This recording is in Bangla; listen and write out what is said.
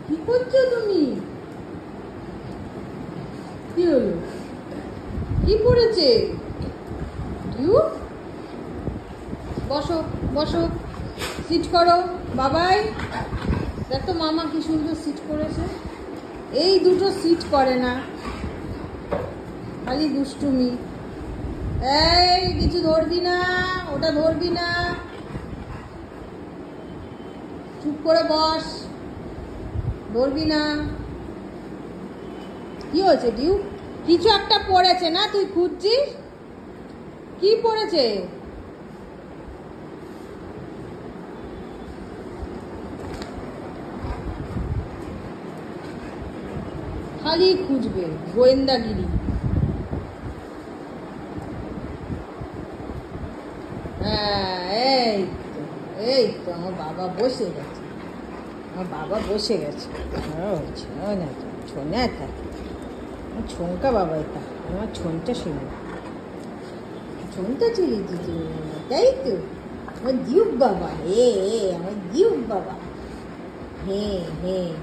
কি করছো তুমি? কি হলো? কি পড়েছে? ডিউ, বসো বসো, সিট করো। বাবাই, দেখো মামা কি সুন্দর সিট করেছে। এই দুটো সিট করে না, খালি দুষ্টুমি। এই কিছু ধরবি না, ওটা ধরবি না, চুপ করে বস, ধরবি না। কি হয়েছে ডিউ? কিছু একটা পড়েছে না, তুই খুঁজছিস? কি পড়েছে? খালি খুঁজবে, গোয়েন্দাগিরি। হ্যাঁ, এই তো আমার বাবা বসে গেছে, আমার বাবা বসে গেছে। ছোনা থাকে, ছোনকা বাবা, এটা আমার ছোনটা শুনে, ছোনটা চলে দিতে, তাই তো আমার দিউব বাবা। আমার দিউব বাবা। হ্যাঁ হ্যাঁ।